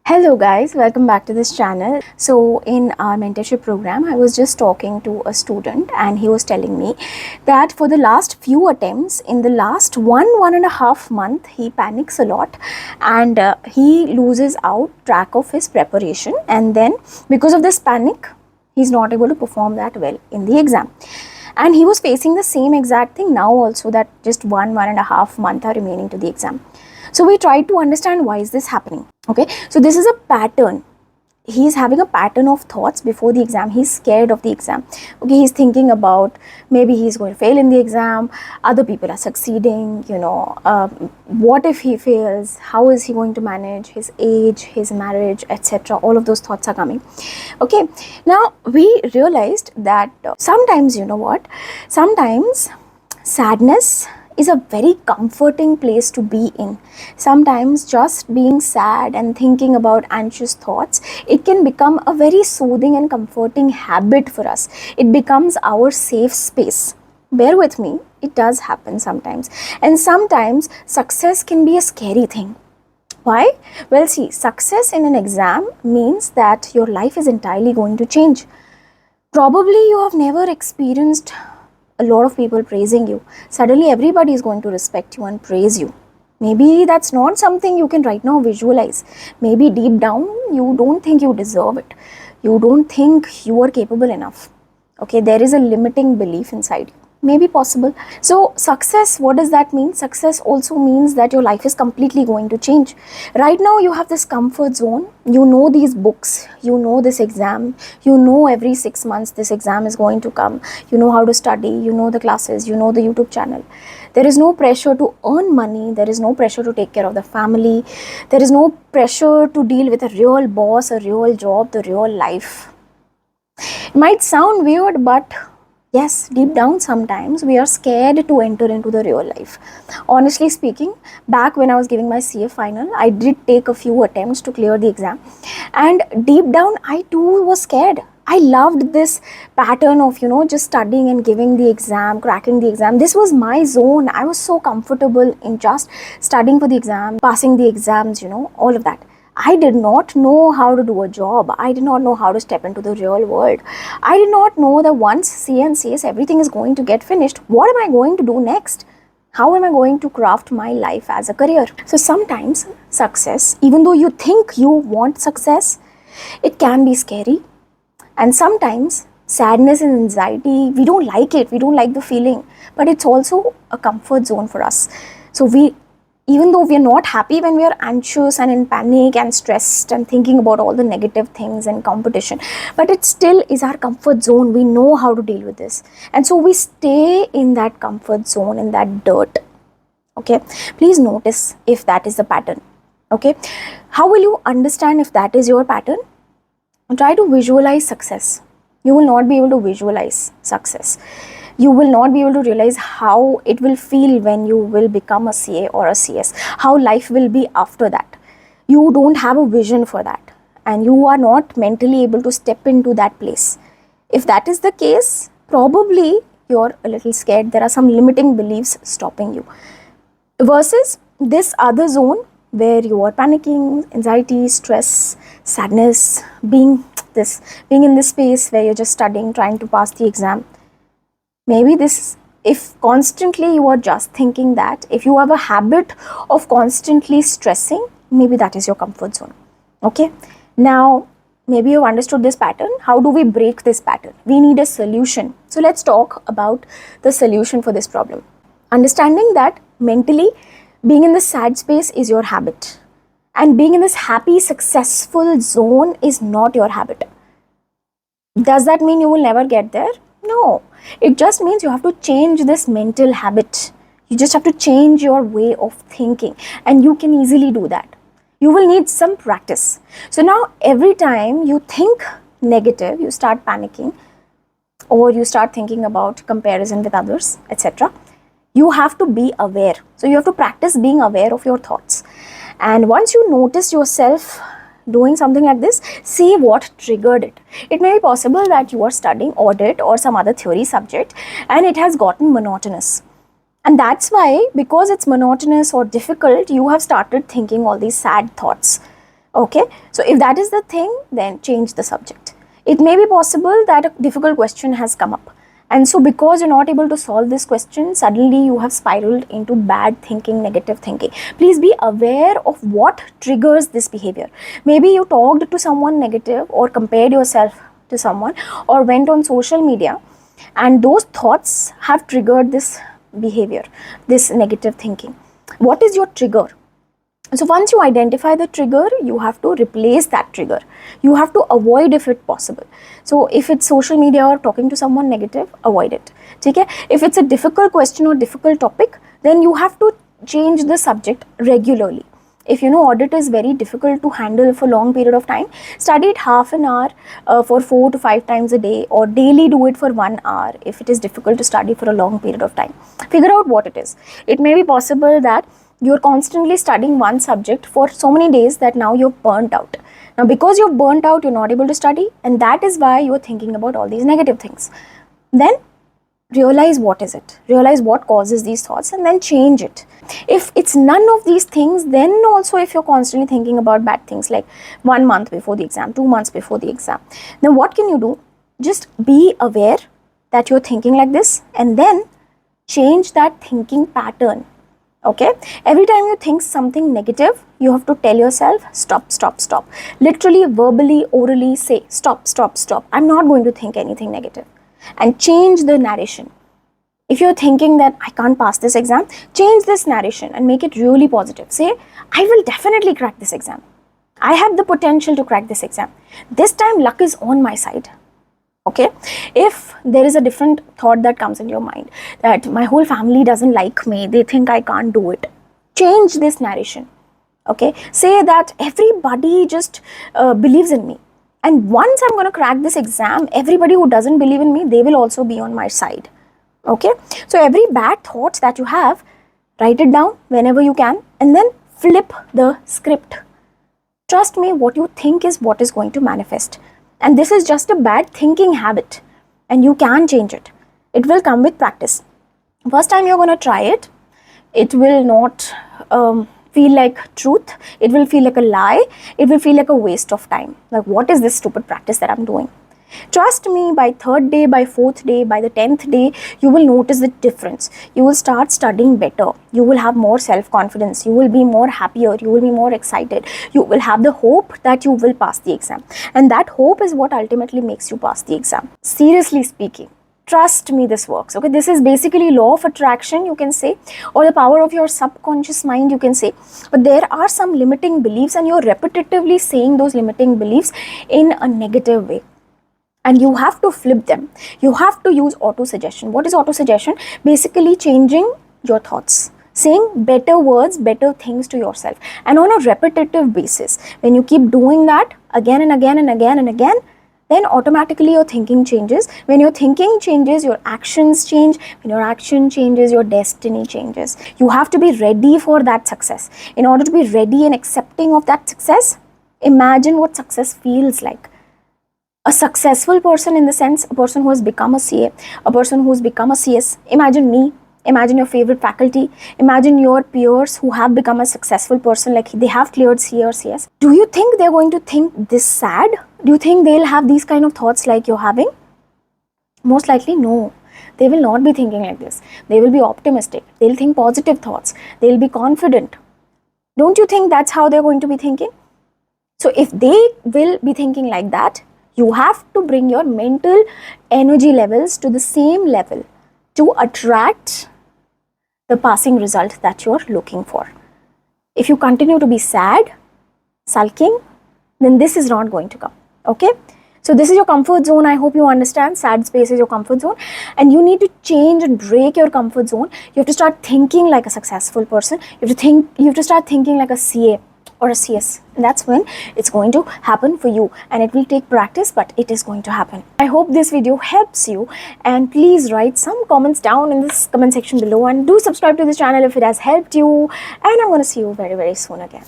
Hello guys, welcome back to this channel. So in our mentorship program, I was just talking to a student and he was telling me that for the last few attempts, in the last one and a half month, he panics a lot and he loses out track of his preparation, and then because of this panic, he's not able to perform that well in the exam. And he was facing the same exact thing now also, that just one and a half month are remaining to the exam. So we tried to understand why is this happening. Okay, so this is a pattern. He's having a pattern of thoughts before the exam. He's scared of the exam. Okay, he's thinking about maybe he's going to fail in the exam, other people are succeeding, what if he fails, how is he going to manage his age, his marriage, etc. All of those thoughts are coming. Okay, now we realized that sometimes, sometimes sadness is a very comforting place to be in. Sometimes just being sad and thinking about anxious thoughts, it can become a very soothing and comforting habit for us. It becomes our safe space. Bear with me, it does happen sometimes. And sometimes success can be a scary thing. Why? Well, see, success in an exam means that your life is entirely going to change. Probably you have never experienced a lot of people praising you. Suddenly everybody is going to respect you and praise you. Maybe that's not something you can right now visualize. Maybe deep down you don't think you deserve it. You don't think you are capable enough. Okay, there is a limiting belief inside you. Maybe possible. So success, what does that mean? Success also means that your life is completely going to change. Right now you have this comfort zone. You know these books, you know this exam, you know every 6 months this exam is going to come. You know how to study, you know the classes, you know the YouTube channel. There is no pressure to earn money. There is no pressure to take care of the family. There is no pressure to deal with a real boss, a real job, the real life. It might sound weird, but yes, deep down sometimes we are scared to enter into the real life. Honestly speaking, back when I was giving my CA final, I did take a few attempts to clear the exam, and deep down I too was scared. I loved this pattern of, just studying and giving the exam, cracking the exam. This was my zone. I was so comfortable in just studying for the exam, passing the exams, all of that. I did not know how to do a job. I did not know how to step into the real world. I did not know that once CA and CS everything is going to get finished, what am I going to do next? How am I going to craft my life as a career? So sometimes success, even though you think you want success, it can be scary. And sometimes sadness and anxiety, we don't like it. We don't like the feeling, but it's also a comfort zone for us. So even though we are not happy when we are anxious and in panic and stressed and thinking about all the negative things and competition, but it still is our comfort zone. We know how to deal with this. And so we stay in that comfort zone, in that dirt. Okay, please notice if that is the pattern. Okay, how will you understand if that is your pattern? Try to visualize success. You will not be able to visualize success. You will not be able to realize how it will feel when you will become a CA or a CS, how life will be after that. You don't have a vision for that, and you are not mentally able to step into that place. If that is the case, probably you're a little scared. There are some limiting beliefs stopping you. Versus this other zone where you are panicking, anxiety, stress, sadness, being in this space where you're just studying, trying to pass the exam. Maybe if constantly you are just thinking that, if you have a habit of constantly stressing, maybe that is your comfort zone. Okay, now maybe you've understood this pattern. How do we break this pattern? We need a solution. So let's talk about the solution for this problem. Understanding that mentally being in the sad space is your habit, and being in this happy, successful zone is not your habit. Does that mean you will never get there? No, it just means you have to change this mental habit. You just have to change your way of thinking, and you can easily do that. You will need some practice. So now every time you think negative, you start panicking, or you start thinking about comparison with others, etc., you have to be aware. So you have to practice being aware of your thoughts. And once you notice yourself doing something like this, see what triggered it. It may be possible that you are studying audit or some other theory subject and it has gotten monotonous. And that's why, because it's monotonous or difficult, you have started thinking all these sad thoughts. Okay, so if that is the thing, then change the subject. It may be possible that a difficult question has come up, and so because you're not able to solve this question, suddenly you have spiraled into bad thinking, negative thinking. Please be aware of what triggers this behavior. Maybe you talked to someone negative, or compared yourself to someone, or went on social media, and those thoughts have triggered this behavior, this negative thinking. What is your trigger? So once you identify the trigger, you have to replace that trigger. You have to avoid if it's possible. So if it's social media or talking to someone negative, avoid it. Okay? If it's a difficult question or difficult topic, then you have to change the subject regularly. If you know audit is very difficult to handle for long period of time, study it half an hour for 4 to 5 times a day, or daily do it for 1 hour if it is difficult to study for a long period of time. Figure out what it is. It may be possible that you're constantly studying one subject for so many days that now you're burnt out. Now because you're burnt out, you're not able to study, and that is why you're thinking about all these negative things. Then realize what is it, realize what causes these thoughts, and then change it. If it's none of these things, then also if you're constantly thinking about bad things, like 1 month before the exam, 2 months before the exam, then what can you do? Just be aware that you're thinking like this, and then change that thinking pattern. Okay, every time you think something negative, you have to tell yourself, stop, stop, stop. Literally, verbally, orally say, stop, stop, stop. I'm not going to think anything negative. And change the narration. If you're thinking that I can't pass this exam, change this narration and make it really positive. Say, I will definitely crack this exam. I have the potential to crack this exam. This time luck is on my side. Okay, if there is a different thought that comes in your mind, that my whole family doesn't like me, they think I can't do it, change this narration. Okay, say that everybody just believes in me, and once I'm going to crack this exam, everybody who doesn't believe in me, they will also be on my side. Okay, so every bad thought that you have, write it down whenever you can, and then flip the script. Trust me, what you think is what is going to manifest. And this is just a bad thinking habit, and you can change it. It will come with practice. First time you're going to try it, it will not feel like truth. It will feel like a lie. It will feel like a waste of time. Like, what is this stupid practice that I'm doing? Trust me, by 3rd day, by 4th day, by the 10th day, you will notice the difference. You will start studying better. You will have more self-confidence. You will be more happier. You will be more excited. You will have the hope that you will pass the exam. And that hope is what ultimately makes you pass the exam. Seriously speaking, trust me, this works. Okay, this is basically law of attraction, you can say, or the power of your subconscious mind, you can say. But there are some limiting beliefs, and you're repetitively saying those limiting beliefs in a negative way. And you have to flip them. You have to use autosuggestion. What is autosuggestion? Basically changing your thoughts, saying better words, better things to yourself, and on a repetitive basis. When you keep doing that again and again and again and again, then automatically your thinking changes. When your thinking changes, your actions change. When your action changes, your destiny changes. You have to be ready for that success. In order to be ready and accepting of that success, imagine what success feels like. A successful person, in the sense, a person who has become a CA, a person who has become a CS. Imagine me, imagine your favorite faculty, imagine your peers who have become a successful person, like they have cleared CA or CS. Do you think they're going to think this sad? Do you think they'll have these kind of thoughts like you're having? Most likely, no. They will not be thinking like this. They will be optimistic. They'll think positive thoughts. They'll be confident. Don't you think that's how they're going to be thinking? So if they will be thinking like that, you have to bring your mental energy levels to the same level to attract the passing result that you're looking for. If you continue to be sad, sulking, then this is not going to come. Okay? So this is your comfort zone. I hope you understand. Sad space is your comfort zone, and you need to change and break your comfort zone. You have to start thinking like a successful person. You have to start thinking like a CA or a CS, and that's when it's going to happen for you. And it will take practice, but it is going to happen. I hope this video helps you, and please write some comments down in this comment section below, and do subscribe to this channel if it has helped you, and I'm going to see you very, very soon again.